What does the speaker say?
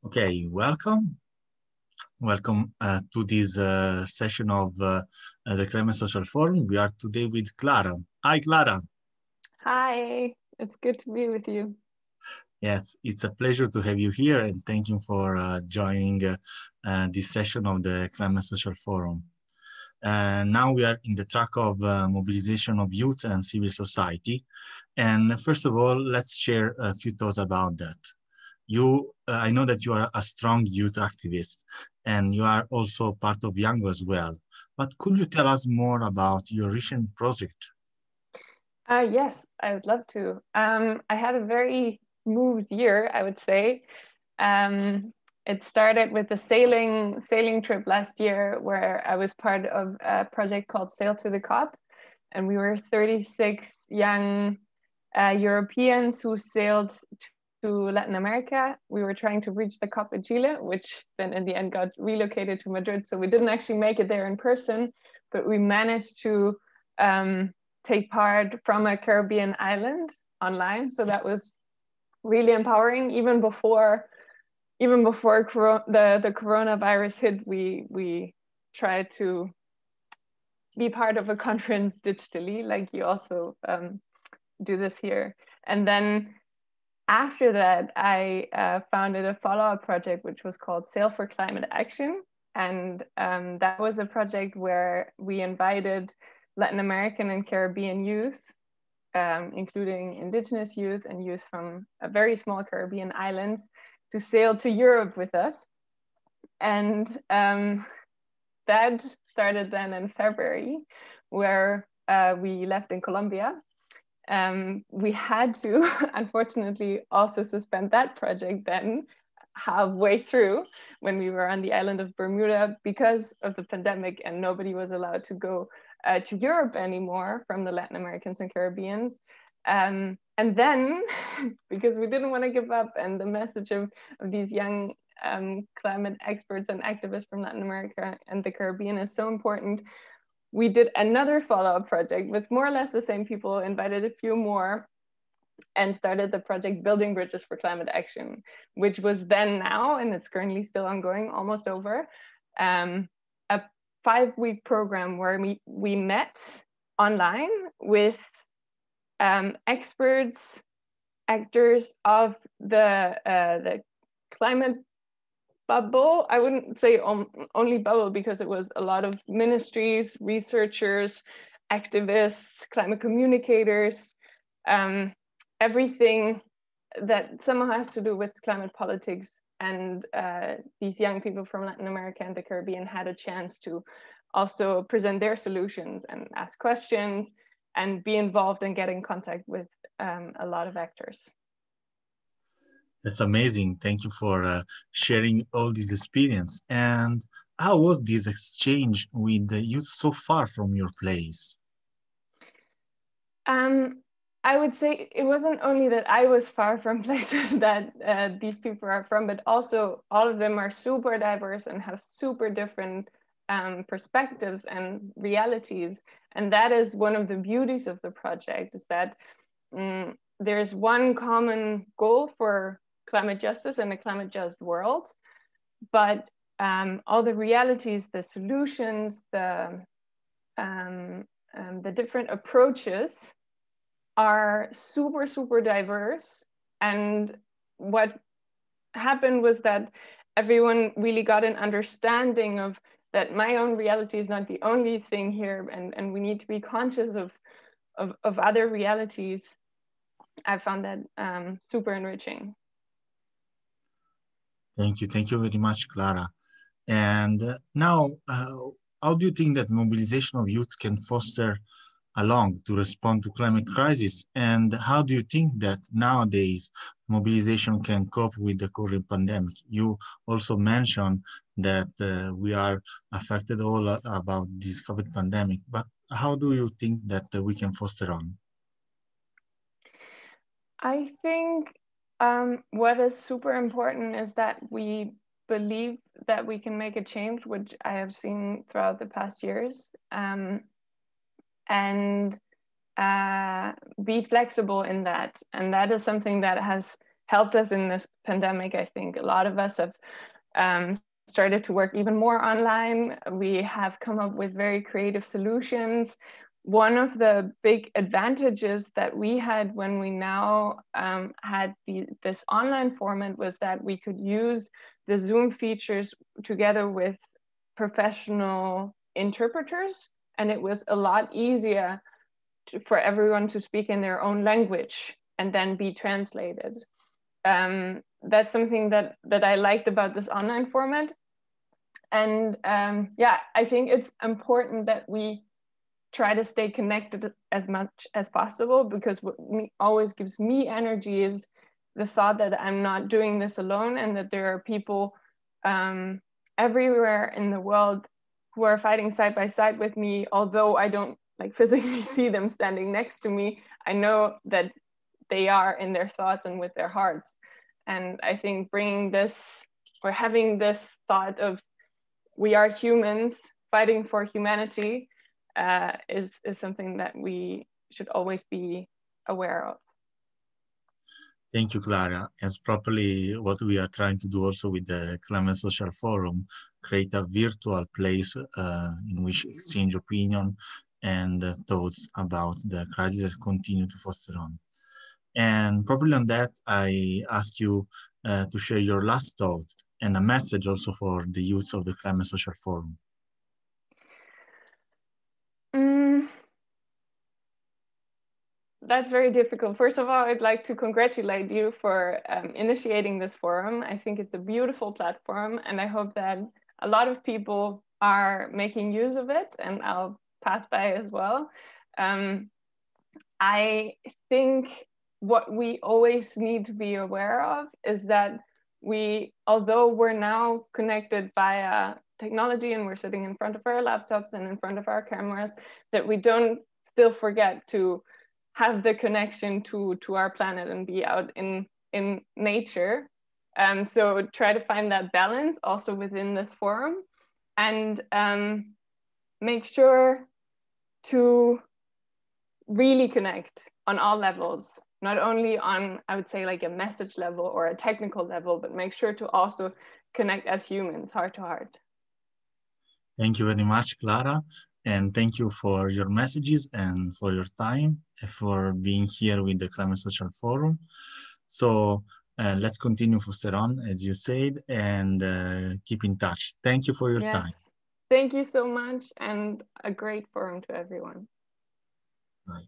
Okay, welcome. Welcome to this session of the Climate Social Forum. We are today with Clara. Hi, Clara. Hi, it's good to be with you. Yes, it's a pleasure to have you here, and thank you for joining this session of the Climate Social Forum. Now we are in the track of mobilization of youth and civil society. And first of all, let's share a few thoughts about that. I know that you are a strong youth activist and you are also part of Young as well. But could you tell us more about your recent project? Yes, I would love to. I had a very moved year, I would say. It started with a sailing trip last year where I was part of a project called Sail to the COP. And we were 36 young Europeans who sailed to Latin America. We were trying to reach the COP in Chile, which then in the end got relocated to Madrid. So we didn't actually make it there in person, but we managed to take part from a Caribbean island online. So that was really empowering. Even before the coronavirus hit, we tried to be part of a conference digitally, like you also do this here. And then after that, I founded a follow-up project, which was called Sail for Climate Action. And that was a project where we invited Latin American and Caribbean youth, including indigenous youth and youth from a very small Caribbean islands, to sail to Europe with us. And that started then in February, where we left in Colombia. We had to, unfortunately, also suspend that project then halfway through when we were on the island of Bermuda because of the pandemic and nobody was allowed to go to Europe anymore from the Latin Americans and Caribbeans. And then, because we didn't want to give up, and the message of these young climate experts and activists from Latin America and the Caribbean is so important, we did another follow-up project with more or less the same people, invited a few more, and started the project Building Bridges for Climate Action, which was then now, and it's currently still ongoing, almost over, a 5-week program where we met online with experts, actors of the climate bubble. I wouldn't say only bubble, because it was a lot of ministries, researchers, activists, climate communicators, everything that somehow has to do with climate politics. And these young people from Latin America and the Caribbean had a chance to also present their solutions and ask questions and be involved and get in contact with a lot of actors. That's amazing. Thank you for sharing all this experience. And how was this exchange with the youth so far from your place? I would say it wasn't only that I was far from places that these people are from, but also all of them are super diverse and have super different perspectives and realities. And that is one of the beauties of the project, is that there's one common goal for climate justice and a climate just world, but all the realities, the solutions, the different approaches are super, super diverse. And what happened was that everyone really got an understanding of that my own reality is not the only thing here, and we need to be conscious of other realities. I found that super enriching. Thank you very much, Clara. And now, how do you think that mobilization of youth can foster along to respond to climate crisis? And how do you think that nowadays mobilization can cope with the current pandemic? You also mentioned that we are affected all about this COVID pandemic, but how do you think that we can foster on? I think what is super important is that we believe that we can make a change, which I have seen throughout the past years, and be flexible in that. And that is something that has helped us in this pandemic. I think a lot of us have started to work even more online. We have come up with very creative solutions. One of the big advantages that we had when we now had this online format was that we could use the Zoom features together with professional interpreters, and it was a lot easier for everyone to speak in their own language and then be translated. That's something that I liked about this online format. And yeah, I think it's important that we try to stay connected as much as possible, because what always gives me energy is the thought that I'm not doing this alone, and that there are people everywhere in the world who are fighting side by side with me. Although I don't like physically see them standing next to me, I know that they are in their thoughts and with their hearts. And I think bringing this, or having this thought of we are humans fighting for humanity is something that we should always be aware of. Thank you, Clara. It's properly what we are trying to do also with the Climate Social Forum, create a virtual place in which exchange opinion and thoughts about the crisis that continue to foster on. And probably on that, I ask you to share your last thought and a message also for the youth of the Climate Social Forum. That's very difficult. First of all, I'd like to congratulate you for initiating this forum. I think it's a beautiful platform, and I hope that a lot of people are making use of it, and I'll pass by as well. I think what we always need to be aware of is that although we're now connected via technology and we're sitting in front of our laptops and in front of our cameras, that we don't still forget to have the connection to our planet and be out in nature. So try to find that balance also within this forum, and make sure to really connect on all levels, not only on, I would say, like a message level or a technical level, but make sure to also connect as humans, heart to heart. Thank you very much, Clara. And thank you for your messages and for your time and for being here with the Climate Social Forum. So let's continue foster on, as you said, and keep in touch. Thank you for your time. Thank you so much, and a great forum to everyone. Bye.